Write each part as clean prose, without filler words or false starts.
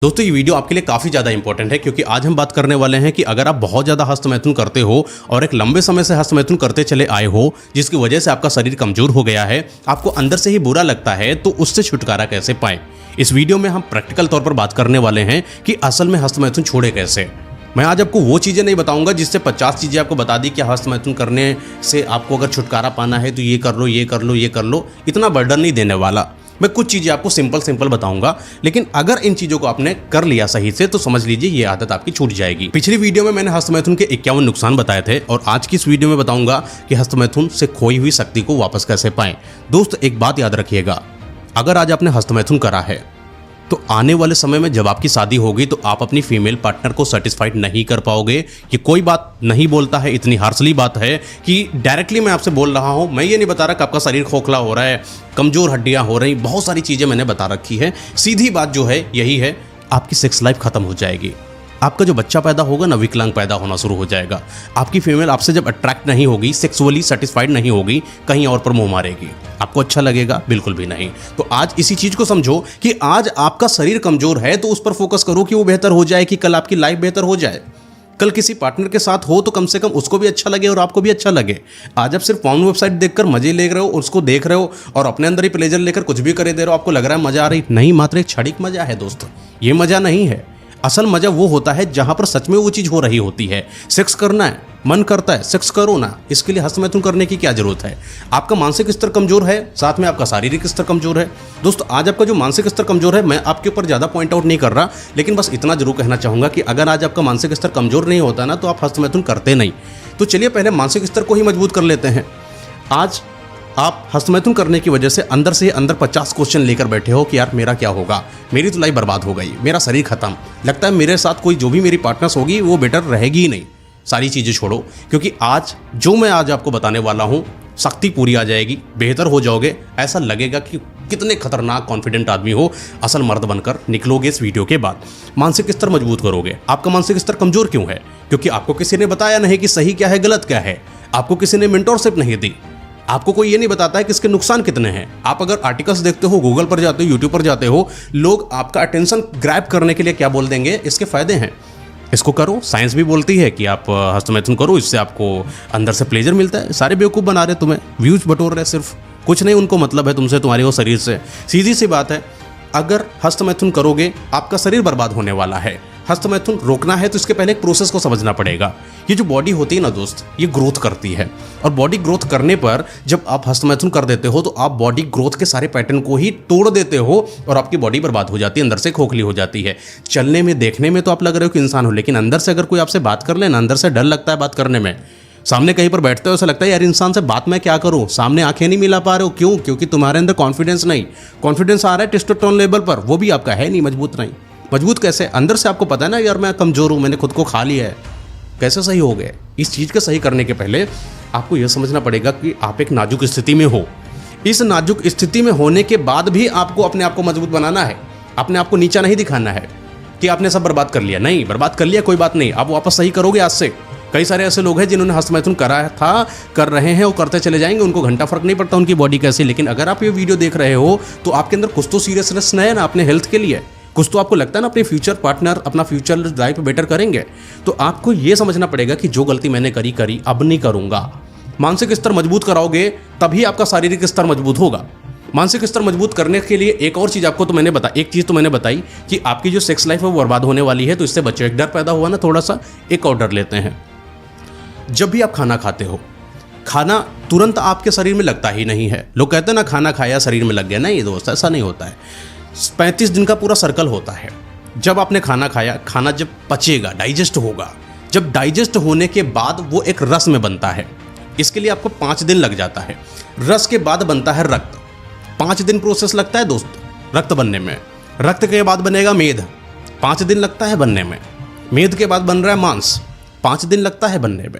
दोस्तों ये वीडियो आपके लिए काफ़ी ज़्यादा इंपॉर्टेंट है क्योंकि आज हम बात करने वाले हैं कि अगर आप बहुत ज़्यादा हस्तमैथुन करते हो और एक लंबे समय से हस्तमैथुन करते चले आए हो जिसकी वजह से आपका शरीर कमज़ोर हो गया है, आपको अंदर से ही बुरा लगता है, तो उससे छुटकारा कैसे पाएं। इस वीडियो में हम प्रैक्टिकल तौर पर बात करने वाले हैं कि असल में हस्तमैथुन छोड़े कैसे। मैं आज आपको वो चीज़ें नहीं बताऊंगा जिससे 50 चीज़ें आपको बता दी कि हस्तमैथुन करने से आपको अगर छुटकारा पाना है तो ये कर लो, ये कर लो, ये कर लो। इतना बर्डन नहीं देने वाला। मैं कुछ चीज़ें आपको सिंपल बताऊंगा, लेकिन अगर इन चीज़ों को आपने कर लिया सही से तो समझ लीजिए ये आदत आपकी छूट जाएगी। पिछली वीडियो में मैंने हस्तमैथुन के 51 नुकसान बताए थे और आज की इस वीडियो में बताऊंगा कि हस्तमैथुन से खोई हुई शक्ति को वापस कैसे पाएं। दोस्त एक बात याद रखिएगा, अगर आज आपने हस्तमैथुन करा है तो आने वाले समय में जब आपकी शादी होगी तो आप अपनी फीमेल पार्टनर को सेटिस्फाइड नहीं कर पाओगे। ये कोई बात नहीं बोलता है, इतनी हार्शली बात है कि डायरेक्टली मैं आपसे बोल रहा हूं। मैं ये नहीं बता रहा कि आपका शरीर खोखला हो रहा है, कमजोर हड्डियां हो रही, बहुत सारी चीज़ें मैंने बता रखी है। सीधी बात जो है यही है, आपकी सेक्स लाइफ खत्म हो जाएगी। आपका जो बच्चा पैदा होगा ना, विकलांग पैदा होना शुरू हो जाएगा। आपकी फीमेल आपसे जब अट्रैक्ट नहीं होगी, सेक्सुअली सेटिस्फाइड नहीं होगी, कहीं और पर मुंह मारेगी। आपको अच्छा लगेगा? बिल्कुल भी नहीं। तो आज इसी चीज को समझो कि आज आपका शरीर कमजोर है तो उस पर फोकस करो कि वो बेहतर हो जाए, कि कल आपकी लाइफ बेहतर हो जाए। कल किसी पार्टनर के साथ हो तो कम से कम उसको भी अच्छा लगे और आपको भी अच्छा लगे। आज आप सिर्फ पॉर्न वेबसाइट देखकर मजे ले रहे हो, उसको देख रहे हो और अपने अंदर ही प्लेजर लेकर कुछ भी करे दे रहे हो, आपको लग रहा है मजा आ रही। नहीं, मात्र एक क्षणिक मजा है दोस्तों, ये मजा नहीं है। असल मजा वो होता है जहां पर सच में वो चीज हो रही होती है। सेक्स करना है, मन करता है, सेक्स करो ना। इसके लिए हस्तमैथुन करने की क्या जरूरत है। आपका मानसिक स्तर कमजोर है, साथ में आपका शारीरिक स्तर कमजोर है। दोस्तों आज आपका जो मानसिक स्तर कमजोर है, मैं आपके ऊपर ज्यादा पॉइंट आउट नहीं कर रहा, लेकिन बस इतना जरूर कहना चाहूंगा कि अगर आज आपका मानसिक स्तर कमजोर नहीं होता ना तो आप हस्तमैथुन करते नहीं। तो चलिए पहले मानसिक स्तर को ही मजबूत कर लेते हैं। आज आप हस्तमैथुन करने की वजह से अंदर से अंदर 50 क्वेश्चन लेकर बैठे हो कि यार मेरा क्या होगा, मेरी तो लाइफ बर्बाद हो गई, मेरा शरीर खत्म, लगता है मेरे साथ कोई जो भी मेरी पार्टनर्स होगी वो बेटर रहेगी ही नहीं। सारी चीज़ें छोड़ो, क्योंकि आज जो मैं आज आपको बताने वाला हूँ, शक्ति पूरी आ जाएगी, बेहतर हो जाओगे। ऐसा लगेगा कि कितने खतरनाक कॉन्फिडेंट आदमी हो, असल मर्द बनकर निकलोगे इस वीडियो के बाद। मानसिक स्तर मजबूत करोगे। आपका मानसिक स्तर कमजोर क्यों है? क्योंकि आपको किसी ने बताया नहीं कि सही क्या है, गलत क्या है। आपको किसी ने मेंटोरशिप नहीं दी। आपको कोई ये नहीं बताता है कि इसके नुकसान कितने हैं। आप अगर आर्टिकल्स देखते हो, गूगल पर जाते हो, यूट्यूब पर जाते हो, लोग आपका अटेंशन ग्रैब करने के लिए क्या बोल देंगे, इसके फायदे हैं, इसको करो। साइंस भी बोलती है कि आप हस्तमैथुन करो, इससे आपको अंदर से प्लेजर मिलता है। सारे बेवकूफ़ बना रहे, तुम्हें व्यूज बटोर रहे, सिर्फ कुछ नहीं उनको मतलब है तुमसे, तुम्हारे वो शरीर से। सीधी सी बात है, अगर हस्तमैथुन करोगे आपका शरीर बर्बाद होने वाला है। हस्तमैथुन रोकना है तो इसके पहले एक प्रोसेस को समझना पड़ेगा। ये जो बॉडी होती है ना दोस्त, ये ग्रोथ करती है और बॉडी ग्रोथ करने पर जब आप हस्तमैथुन कर देते हो तो आप बॉडी ग्रोथ के सारे पैटर्न को ही तोड़ देते हो और आपकी बॉडी बर्बाद हो जाती है, अंदर से खोखली हो जाती है। चलने में, देखने में तो आप लग रहे हो कि इंसान हो, लेकिन अंदर से अगर कोई आपसे बात कर ले ना, अंदर से डर लगता है बात करने में। सामने कहीं पर बैठते हो ऐसा लगता है यार इंसान से बात मैं क्या करूं, सामने आंखें नहीं मिला पा रहे हो। क्यों? क्योंकि तुम्हारे अंदर कॉन्फिडेंस नहीं। कॉन्फिडेंस आ रहा है टेस्टोस्टेरोन लेवल पर, वो भी आपका है नहीं, मजबूत नहीं। मजबूत कैसे? अंदर से आपको पता है ना यार मैं कमजोर हूं, मैंने खुद को खा लिया है। कैसे सही हो गए? इस चीज़ को सही करने के पहले आपको यह समझना पड़ेगा कि आप एक नाजुक स्थिति में हो। इस नाजुक स्थिति में होने के बाद भी आपको अपने आप को मजबूत बनाना है। अपने आप को नीचा नहीं दिखाना है कि आपने सब बर्बाद कर लिया। नहीं, बर्बाद कर लिया कोई बात नहीं, आप वापस सही करोगे आज से। कई सारे ऐसे लोग हैं जिन्होंने हस्तमैथुन करा था, कर रहे हैं और करते चले जाएंगे, उनको घंटा फर्क नहीं पड़ता उनकी बॉडी कैसी। लेकिन अगर आप ये वीडियो देख रहे हो तो आपके अंदर कुछ तो सीरियसनेस है ना अपने हेल्थ के लिए, कुछ तो आपको लगता है ना अपने फ्यूचर पार्टनर, अपना फ्यूचर लाइफ बेटर करेंगे। तो आपको ये समझना पड़ेगा कि जो गलती मैंने करी अब नहीं करूंगा। मानसिक स्तर मजबूत कराओगे तभी आपका शारीरिक स्तर मजबूत होगा। मानसिक स्तर मजबूत करने के लिए एक और चीज़ आपको तो मैंने बताई, एक चीज़ तो मैंने बताई कि आपकी जो सेक्स लाइफ है वो बर्बाद होने वाली है, तो इससे बच्चों एक डर पैदा हुआ ना, थोड़ा सा एक और डर लेते हैं। जब भी आप खाना खाते हो, खाना तुरंत आपके शरीर में लगता ही नहीं है। लोग कहते हैं ना खाना खाया शरीर में लग गया, नहीं दोस्त, ऐसा नहीं होता है। 35 दिन का पूरा सर्कल होता है। जब आपने खाना खाया, खाना जब पचेगा, डाइजेस्ट होगा, जब डाइजेस्ट होने के बाद वो एक रस में बनता है। इसके लिए आपको 5 दिन लग जाता है। रस के बाद बनता है रक्त। 5 दिन प्रोसेस लगता है दोस्त रक्त बनने में। रक्त के बाद बनेगा मेद, 5 दिन लगता है बनने में। मेद के बाद बन रहा है मांस, 5 दिन लगता है बनने में।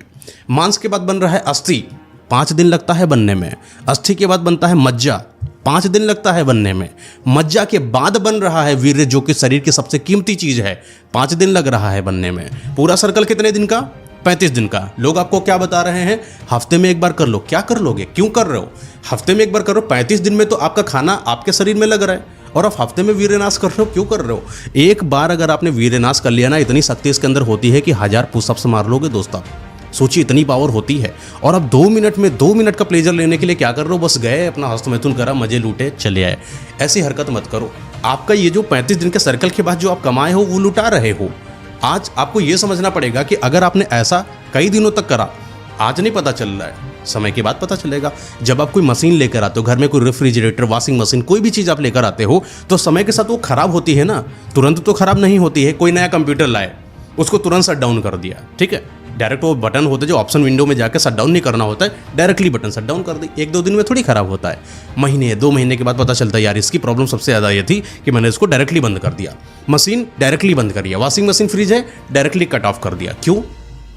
मांस के बाद बन रहा है अस्थि, 5 दिन लगता है बनने में। अस्थि के बाद बनता है मज्जा, 5 दिन लगता है बनने में। मज्जा के बाद बन रहा है वीर्य, जो कि शरीर की सबसे कीमती चीज है, 5 दिन लग रहा है बनने में। पूरा सर्कल कितने दिन का? 35 दिन का। लोग आपको क्या बता रहे हैं, हफ्ते में एक बार कर लो। क्या कर लोगे? क्यों कर रहे हो? हफ्ते में एक बार करो, 35 दिन में तो आपका खाना आपके शरीर में लग रहा है। और आप हफ्ते में वीर्यनाश कर रहे हो, क्यों कर रहे हो? एक बार अगर आपने वीर्यनाश कर लिया ना, इतनी शक्ति इसके अंदर होती है कि 1000 पुशअप्स मार लोगे दोस्त आप। सोचिए इतनी पावर होती है। और अब 2 मिनट में 2 मिनट का प्लेजर लेने के लिए क्या कर रहे हो? बस गए, अपना हस्तमैथुन करा, मजे लूटे, चले आए। ऐसी हरकत मत करो। आपका ये जो 35 दिन के सर्कल के बाद जो आप कमाए हो वो लुटा रहे हो। आज आपको ये समझना पड़ेगा कि अगर आपने ऐसा कई दिनों तक करा, आज नहीं पता चल रहा है, समय के बाद पता चलेगा। जब आप कोई मशीन लेकर आते हो, घर में कोई रेफ्रिजरेटर, वॉशिंग मशीन, कोई भी चीज़ आप लेकर आते हो, तो समय के साथ वो खराब होती है ना, तुरंत तो खराब नहीं होती है। कोई नया कंप्यूटर लाए, उसको तुरंत शट डाउन कर दिया, ठीक है, डायरेक्ट वो बटन होते जो ऑप्शन विंडो में जाकर शट डाउन नहीं करना होता है, डायरेक्टली बटन शट डाउन कर दी, 1-2 दिन में थोड़ी खराब होता है। महीने 2 महीने के बाद पता चलता है यार इसकी प्रॉब्लम सबसे ज़्यादा ये थी कि मैंने इसको डायरेक्टली बंद कर दिया। मशीन डायरेक्टली बंद कर दिया, वॉशिंग मशीन, फ्रिज है, डायरेक्टली कट ऑफ कर दिया। क्यों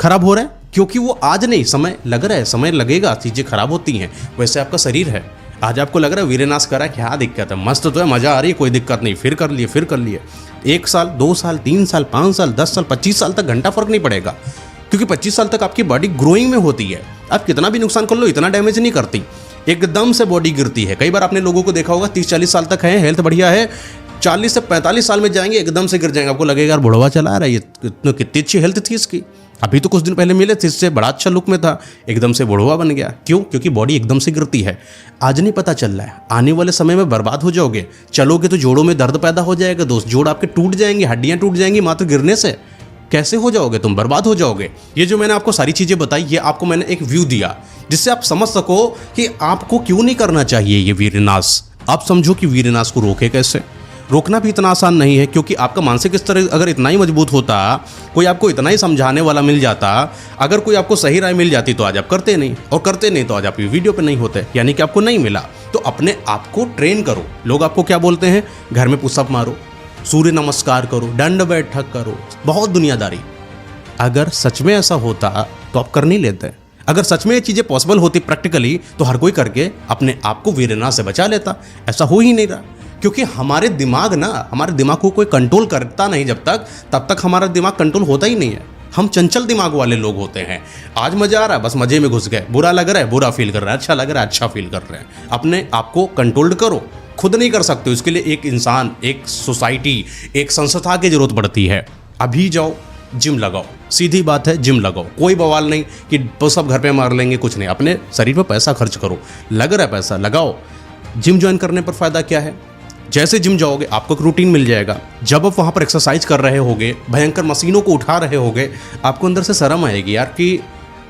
खराब हो रहा है? क्योंकि वो आज नहीं, समय लग रहा है, समय लगेगा, चीज़ें खराब होती हैं। वैसे आपका शरीर है, आज आपको लग रहा है वीर्यनाश करा, क्या दिक्कत है, मस्त तो है, मज़ा आ रही है, कोई दिक्कत नहीं, फिर कर लिए 1 साल, 2 साल, 3 साल, 5 साल, 10 साल, 25 साल तक घंटा फर्क नहीं पड़ेगा, क्योंकि 25 साल तक आपकी बॉडी ग्रोइंग में होती है। आप कितना भी नुकसान कर लो, इतना डैमेज नहीं करती, एकदम से बॉडी गिरती है। कई बार आपने लोगों को देखा होगा 30-40 साल तक है, हेल्थ बढ़िया है, 40 से 45 साल में जाएंगे एकदम से गिर जाएंगे। आपको लगेगा यार बुढ़वा चला रहा है, ये कितनी अच्छी हेल्थ थी इसकी, अभी तो कुछ दिन पहले मिले थे, इससे बड़ा अच्छा लुक में था, एकदम से बुढ़वा बन गया। क्यों? क्योंकि बॉडी एकदम से गिरती है। आज नहीं पता चल रहा है, आने वाले समय में बर्बाद हो जाओगे। चलोगे तो जोड़ों में दर्द पैदा हो जाएगा दोस्त, जोड़ आपके टूट जाएंगे, हड्डियां टूट जाएंगी मात्र गिरने से। कैसे हो जाओगे तुम? बर्बाद हो जाओगे। ये जो मैंने आपको सारी चीज़ें बताई, ये आपको मैंने एक व्यू दिया जिससे आप समझ सको कि आपको क्यों नहीं करना चाहिए ये वीर्यनाश। आप समझो कि वीर्यनाश को रोके कैसे। रोकना भी इतना आसान नहीं है, क्योंकि आपका मानसिक स्तर अगर इतना ही मजबूत होता, कोई आपको इतना ही समझाने वाला मिल जाता, अगर कोई आपको सही राय मिल जाती, तो आज आप करते नहीं, और करते नहीं तो आज आप वीडियो पे नहीं होते, यानी कि आपको नहीं मिला। तो अपने आप को ट्रेन करो। लोग आपको क्या बोलते हैं? घर में पुशअप मारो, सूर्य नमस्कार करो, दंड बैठक करो, बहुत दुनियादारी। अगर सच में ऐसा होता तो आप कर नहीं लेते। अगर सच में ये चीज़ें पॉसिबल होती प्रैक्टिकली, तो हर कोई करके अपने आप को वीर्यनाश से बचा लेता। ऐसा हो ही नहीं रहा, क्योंकि हमारे दिमाग को कोई कंट्रोल करता नहीं जब तक, तब तक हमारा दिमाग कंट्रोल होता ही नहीं है। हम चंचल दिमाग वाले लोग होते हैं। आज मजा आ रहा है, बस मजे में घुस गए, बुरा लग रहा है, बुरा फील कर रहा है, अच्छा लग रहा है, अच्छा फील कर रहे हैं। अपने आप को कंट्रोल करो। खुद नहीं कर सकते, उसके लिए एक इंसान, एक सोसाइटी, एक संस्था की जरूरत पड़ती है। अभी जाओ जिम लगाओ, सीधी बात है, जिम लगाओ। कोई बवाल नहीं कि सब घर पे मार लेंगे, कुछ नहीं। अपने शरीर पर पैसा खर्च करो, लग रहा है पैसा, लगाओ। जिम ज्वाइन करने पर फ़ायदा क्या है? जैसे जिम जाओगे आपको एक रूटीन मिल जाएगा। जब आप वहाँ पर एक्सरसाइज कर रहे होगे, भयंकर मशीनों को उठा रहे होगे, आपको अंदर से शर्म आएगी यार कि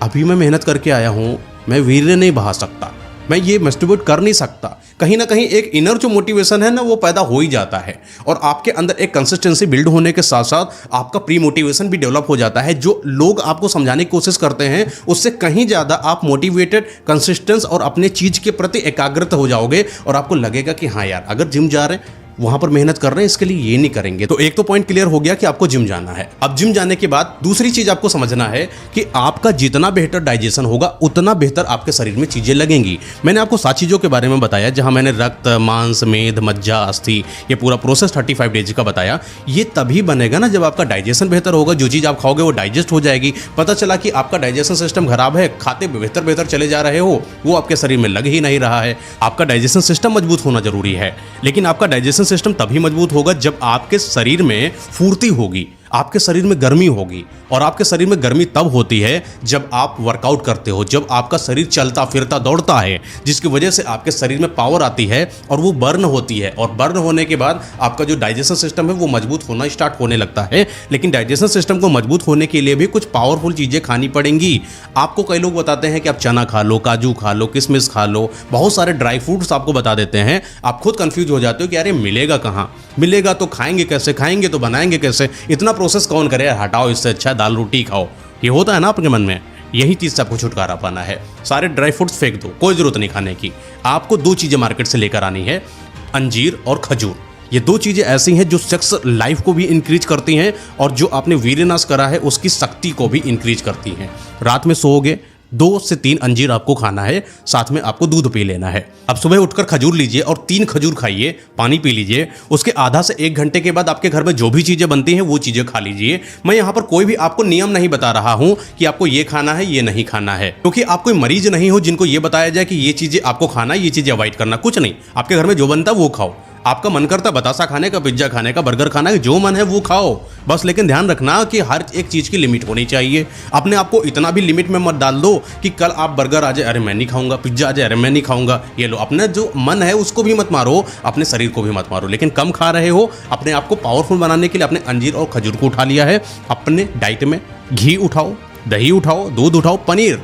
अभी मैं मेहनत करके आया हूँ, मैं वीर्य नहीं बहा सकता, मैं ये मस्टरबेट कर नहीं सकता। कहीं ना कहीं एक इनर जो मोटिवेशन है ना, वो पैदा हो ही जाता है, और आपके अंदर एक कंसिस्टेंसी बिल्ड होने के साथ साथ आपका प्री मोटिवेशन भी डेवलप हो जाता है। जो लोग आपको समझाने की कोशिश करते हैं, उससे कहीं ज़्यादा आप मोटिवेटेड, कंसिस्टेंस और अपने चीज़ के प्रति एकाग्रत हो जाओगे, और आपको लगेगा कि हाँ यार, अगर जिम जा रहे हैं, वहां पर मेहनत कर रहे हैं, इसके लिए ये नहीं करेंगे। तो एक तो पॉइंट क्लियर हो गया कि आपको जिम जाना है। अब जिम जाने के बाद दूसरी चीज आपको समझना है कि आपका जितना बेहतर डाइजेशन होगा, उतना बेहतर आपके शरीर में चीजें लगेंगी। मैंने आपको 7 चीजों के बारे में बताया, जहां मैंने रक्त, मांस, मेद, मज्जा, अस्थि, ये पूरा प्रोसेस 35 डेज का बताया। ये तभी बनेगा ना जब आपका डाइजेशन बेहतर होगा। जो चीज आप खाओगे वो डाइजेस्ट हो जाएगी। पता चला कि आपका डाइजेशन सिस्टम खराब है, खाते बेहतर चले जा रहे हो, वो आपके शरीर में लग ही नहीं रहा है। आपका डाइजेशन सिस्टम मजबूत होना जरूरी है, लेकिन आपका डाइजेशन सिस्टम तभी मजबूत होगा जब आपके शरीर में फुर्ती होगी, आपके शरीर में गर्मी होगी। और आपके शरीर में गर्मी तब होती है जब आप वर्कआउट करते हो, जब आपका शरीर चलता फिरता दौड़ता है, जिसकी वजह से आपके शरीर में पावर आती है और वो बर्न होती है। और बर्न होने के बाद आपका जो डाइजेशन सिस्टम है वो मजबूत होना स्टार्ट होने लगता है। लेकिन डाइजेशन सिस्टम को मजबूत होने के लिए भी कुछ पावरफुल चीज़ें खानी पड़ेंगी। आपको कई लोग बताते हैं कि आप चना खा लो, काजू खा लो, किशमिश खा लो, बहुत सारे ड्राई फ्रूट्स आपको बता देते हैं। आप खुद कंफ्यूज हो जाते हो कि अरे मिलेगा कहाँ, मिलेगा तो खाएंगे कैसे, खाएंगे तो बनाएंगे कैसे, इतना प्रोसेस कौन करे, हटाओ, इससे अच्छा दाल रोटी खाओ। ये होता है ना आपके मन में। यही चीज़ से आपको छुटकारा पाना है। सारे ड्राई फ्रूट्स फेंक दो, कोई ज़रूरत नहीं खाने की। आपको 2 चीज़ें मार्केट से लेकर आनी है, अंजीर और खजूर। ये 2 चीज़ें ऐसी हैं जो सेक्स लाइफ को भी इंक्रीज करती हैं, और जो आपने वीर्यनाश करा है उसकी शक्ति को भी इंक्रीज करती हैं। रात में सोओगे 2 से 3 अंजीर आपको खाना है, साथ में आपको दूध पी लेना है। अब सुबह उठकर खजूर लीजिए और 3 खजूर खाइए, पानी पी लीजिए। उसके आधा से 1 घंटे के बाद आपके घर में जो भी चीज़ें बनती हैं वो चीज़ें खा लीजिए। मैं यहाँ पर कोई भी आपको नियम नहीं बता रहा हूँ कि आपको ये खाना है, ये नहीं खाना है, क्योंकि आप कोई मरीज नहीं हो जिनको ये बताया जाए कि ये चीज़ें आपको खाना है, ये चीज़ें अवॉइड करना। कुछ नहीं, आपके घर में जो बनता है वो खाओ। आपका मन करता है बतासा खाने का, पिज्जा खाने का, बर्गर खाने का, जो मन है वो खाओ बस, लेकिन ध्यान रखना कि हर एक चीज़ की लिमिट होनी चाहिए। अपने आप को इतना भी लिमिट में मत डाल दो कि कल आप बर्गर आ जाए अरे मैं नहीं खाऊंगा, पिज्जा आ जाए अरे मैं नहीं खाऊंगा। ये लो, अपना जो मन है उसको भी मत मारो, अपने शरीर को भी मत मारो, लेकिन कम खा रहे हो। अपने आप को पावरफुल बनाने के लिए अपने अंजीर और खजूर को उठा लिया है अपने डाइट में। घी उठाओ, दही उठाओ, दूध उठाओ, पनीर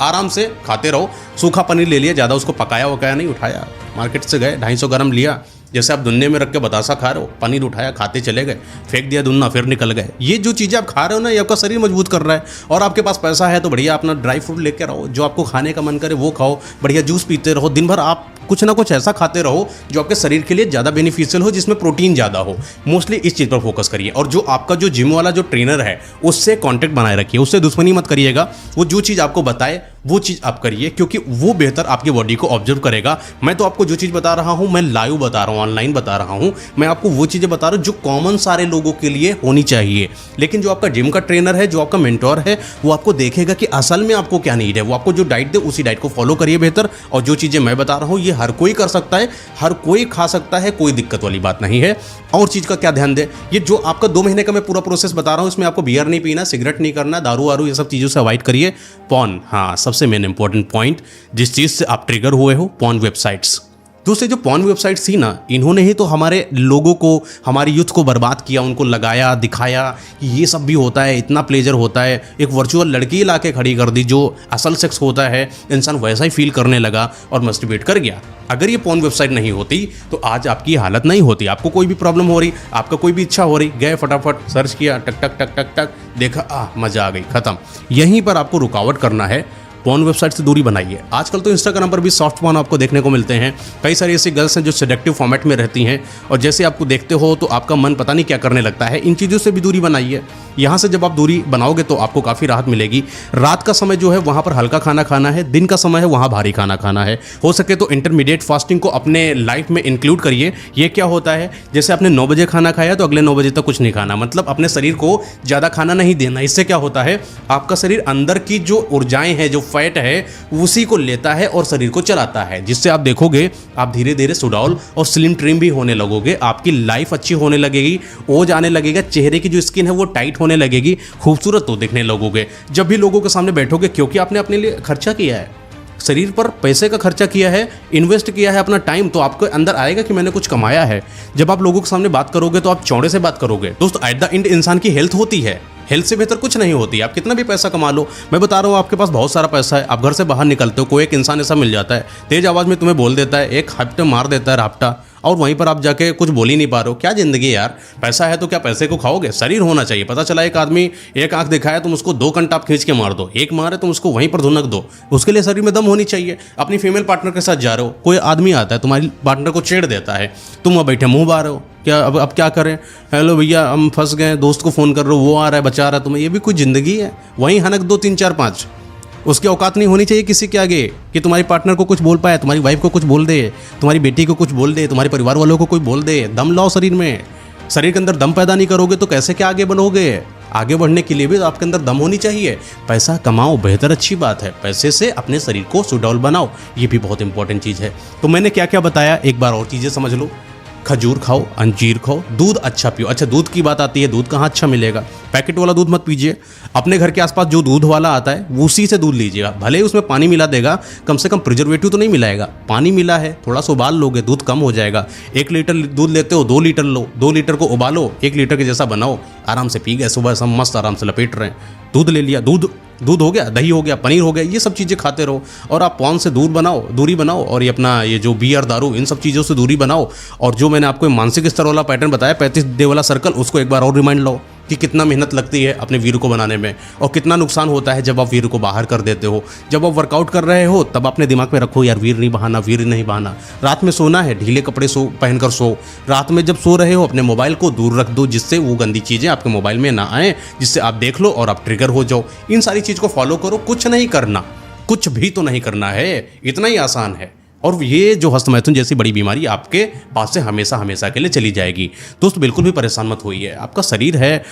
आराम से खाते रहो। सूखा पनीर ले लिया, ज़्यादा उसको पकाया वकाया नहीं, उठाया मार्केट से गए 250 ग्राम लिया, जैसे आप दुन्ने में रख के बतासा खा रहे हो, पनीर उठाया खाते चले गए, फेंक दिया दुन्ना फिर निकल गए। ये जो चीज़ें आप खा रहे हो ना, ये आपका शरीर मजबूत कर रहा है। और आपके पास पैसा है तो बढ़िया अपना ड्राई फ्रूट लेके रहो, जो आपको खाने का मन करे वो खाओ, बढ़िया जूस पीते रहो, दिन भर आप कुछ ना कुछ ऐसा खाते रहो जो आपके शरीर के लिए ज़्यादा बेनिफिशियल हो, जिसमें प्रोटीन ज़्यादा हो। मोस्टली इस चीज़ पर फोकस करिए। और जो आपका जो जिम वाला जो ट्रेनर है उससे कांटेक्ट बनाए रखिए, उससे दुश्मनी मत करिएगा। वो जो चीज़ आपको बताए वो चीज़ आप करिए, क्योंकि वो बेहतर आपकी बॉडी को ऑब्जर्व करेगा। मैं तो आपको जो चीज़ बता रहा हूँ मैं लाइव बता रहा हूँ, ऑनलाइन बता रहा हूँ, मैं आपको वो चीज़ें बता रहा हूँ जो कॉमन सारे लोगों के लिए होनी चाहिए। लेकिन जो आपका जिम का ट्रेनर है, जो आपका मेंटोर है, वो आपको देखेगा कि असल में आपको क्या नीड है, वो आपको जो डाइट दे उसी डाइट को फॉलो करिए बेहतर। और जो चीज़ें मैं बता रहा हूँ ये हर कोई कर सकता है, हर कोई खा सकता है, कोई दिक्कत वाली बात नहीं है। और चीज़ का क्या ध्यान दे, ये जो आपका 2 महीने का मैं पूरा प्रोसेस बता रहा हूँ, इसमें आपको बियर नहीं पीना, सिगरेट नहीं करना, दारू वारू ये सब चीज़ों से अवॉइड करिए। पॉर्न, हाँ सबसे मेन इंपॉर्टेंट पॉइंट, जिस चीज़ से आप ट्रिगर हुए हो, पॉर्न वेबसाइट्स। दूसरे जो पॉर्न वेबसाइट्स थी ना, इन्होंने ही तो हमारे लोगों को, हमारी यूथ को बर्बाद किया, उनको लगाया दिखाया कि ये सब भी होता है, इतना प्लेजर होता है। एक वर्चुअल लड़की ला के खड़ी कर दी, जो असल सेक्स होता है इंसान वैसा ही फील करने लगा और मस्टिबेट कर गया। अगर ये पॉर्न वेबसाइट नहीं होती तो आज आपकी हालत नहीं होती। आपको कोई भी प्रॉब्लम हो रही, आपका कोई भी इच्छा हो रही, गए फटाफट सर्च किया, टक टक टक टक टक, देखा मजा आ गई, खत्म। यहीं पर आपको रुकावट करना है। पॉर्न वेबसाइट से दूरी बनाइए। आजकल तो इंस्टाग्राम पर भी सॉफ्ट पॉर्न आपको देखने को मिलते हैं। कई सारी ऐसी गर्ल्स हैं जो सेडक्टिव फॉर्मेट में रहती हैं, और जैसे आपको देखते हो तो आपका मन पता नहीं क्या करने लगता है। इन चीज़ों से भी दूरी बनाइए। यहाँ से जब आप दूरी बनाओगे तो आपको काफ़ी राहत मिलेगी। रात का समय जो है वहाँ पर हल्का खाना खाना है, दिन का समय है वहाँ भारी खाना खाना है। हो सके तो इंटरमीडिएट फास्टिंग को अपने लाइफ में इंक्लूड करिए। ये क्या होता है, जैसे आपने 9 बजे खाना खाया तो अगले 9 बजे तक कुछ नहीं खाना, मतलब अपने शरीर को ज़्यादा खाना नहीं देना। इससे क्या होता है, आपका शरीर अंदर की जो ऊर्जाएं हैं, जो फैट है, उसी को लेता है और शरीर को चलाता है, जिससे आप देखोगे आप धीरे धीरे सुडौल और स्लिम ट्रिम भी होने लगोगे। आपकी लाइफ अच्छी होने लगेगी, ओज आने लगेगा, चेहरे की जो स्किन है वो टाइट होने लगेगी, खूबसूरत तो दिखने लगोगे जब भी लोगों के सामने बैठोगे, क्योंकि आपने अपने लिए खर्चा किया है, शरीर पर पैसे का खर्चा किया है, इन्वेस्ट किया है अपना टाइम, तो आपको अंदर आएगा कि मैंने कुछ कमाया है। जब आप लोगों के सामने बात करोगे तो आप चौड़े से बात करोगे। दोस्तों एट द एंड इंसान की हेल्थ होती है, हेल्थ से बेहतर कुछ नहीं होती। आप कितना भी पैसा कमा लो, मैं बता रहा हूँ आपके पास बहुत सारा पैसा है, आप घर से बाहर निकलते हो, कोई एक इंसान ऐसा मिल जाता है, तेज आवाज़ में तुम्हें बोल देता है, एक हफ्ते मार देता है राफ्टा, और वहीं पर आप जाके कुछ बोल ही नहीं पा रहे हो। क्या ज़िंदगी यार, पैसा है तो क्या पैसे को खाओगे? शरीर होना चाहिए। पता चला एक आदमी एक आंख दिखाया, तुम उसको 2 घंटा आप खींच के मार दो, एक मारे तुम उसको वहीं पर धुनक दो, उसके लिए शरीर में दम होनी चाहिए। अपनी फीमेल पार्टनर के साथ जा रहे हो, कोई आदमी आता है तुम्हारी पार्टनर को छेड़ देता है, तुम वहाँ बैठे मुँह बार रहे हो, क्या अब क्या करें, हेलो भैया हम फंस गए, दोस्त को फ़ोन कर रहे हो, वो आ रहा है बचा रहा है तुम्हें, ये भी कोई ज़िंदगी है? वहीं हनक 2 3 4 5। उसकी औकात नहीं होनी चाहिए किसी के आगे कि तुम्हारी पार्टनर को कुछ बोल पाए, तुम्हारी वाइफ को कुछ बोल दे, तुम्हारी बेटी को कुछ बोल दे, तुम्हारे परिवार वालों को कोई बोल दे। दम लाओ शरीर में, शरीर के अंदर दम पैदा नहीं करोगे तो कैसे क्या आगे बढ़ोगे? आगे बढ़ने के लिए भी आपके अंदर दम होनी चाहिए। पैसा कमाओ बेहतर, अच्छी बात है, पैसे से अपने शरीर को सुडौल बनाओ, ये भी बहुत इंपॉर्टेंट चीज़ है। तो मैंने क्या क्या बताया, एक बार और चीज़ें समझ लो। खजूर खाओ, अंजीर खाओ, दूध अच्छा पियो। अच्छा दूध की बात आती है, दूध कहाँ अच्छा मिलेगा? पैकेट वाला दूध मत पीजिए, अपने घर के आसपास जो दूध वाला आता है उसी से दूध लीजिएगा। भले ही उसमें पानी मिला देगा, कम से कम प्रिजर्वेटिव तो नहीं मिलाएगा। पानी मिला है, थोड़ा सा उबाल लोगे, दूध कम हो जाएगा। 1 लीटर दूध लेते हो, 2 लीटर लो, 2 लीटर को उबालो, 1 लीटर के जैसा बनाओ, आराम से पी गए, सुबह सब मस्त आराम से लपेट रहे हैं। दूध ले लिया, दूध हो गया, दही हो गया, पनीर हो गया, ये सब चीज़ें खाते रहो। और आप पॉर्न से दूरी बनाओ, और ये अपना ये जो बियर दारू इन सब चीज़ों से दूरी बनाओ। और जो मैंने आपको मानसिक स्तर वाला पैटर्न बताया, 35 डे वाला सर्कल, उसको एक बार और रिमाइंड लो कि कितना मेहनत लगती है अपने वीर को बनाने में, और कितना नुकसान होता है जब आप वीर को बाहर कर देते हो। जब आप वर्कआउट कर रहे हो तब अपने दिमाग में रखो यार वीर नहीं बहाना, वीर नहीं बहाना। रात में सोना है, ढीले कपड़े पहनकर सो। रात में जब सो रहे हो अपने मोबाइल को दूर रख दो, जिससे वो गंदी चीज़ें आपके मोबाइल में ना आए, जिससे आप देख लो और आप ट्रिगर हो जाओ। इन सारी चीज़ को फॉलो करो, कुछ नहीं करना, कुछ भी तो नहीं करना है, इतना ही आसान है। और ये जो हस्तमैथुन जैसी बड़ी बीमारी आपके पास से हमेशा हमेशा के लिए चली जाएगी। दोस्त बिल्कुल भी परेशान मत होइए, आपका शरीर है,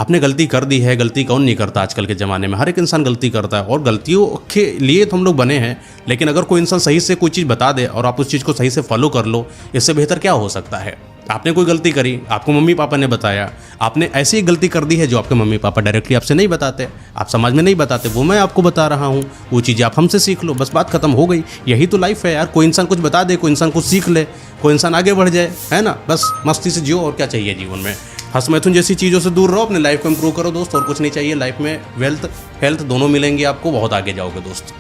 आपने गलती कर दी है, गलती कौन नहीं करता आजकल के ज़माने में, हर एक इंसान गलती करता है और गलतियों के लिए तो हम लोग बने हैं। लेकिन अगर कोई इंसान सही से कोई चीज़ बता दे और आप उस चीज़ को सही से फॉलो कर लो, इससे बेहतर क्या हो सकता है। आपने कोई गलती करी, आपको मम्मी पापा ने बताया, आपने ऐसी एक गलती कर दी है जो आपके मम्मी पापा डायरेक्टली आपसे नहीं बताते, आप समाज में नहीं बताते, वो मैं आपको बता रहा हूँ, वो चीज़ें आप हमसे सीख लो, बस बात खत्म हो गई। यही तो लाइफ है यार, कोई इंसान कुछ बता दे, कोई इंसान कुछ सीख ले, कोई इंसान आगे बढ़ जाए, है ना। बस मस्ती से जियो, और क्या चाहिए जीवन में। हंस मैथुन जैसी चीज़ों से दूर रहो, अपने लाइफ को इंप्रूव करो दोस्त, और कुछ नहीं चाहिए लाइफ में। वेल्थ हेल्थ दोनों मिलेंगे आपको, बहुत आगे जाओगे दोस्त।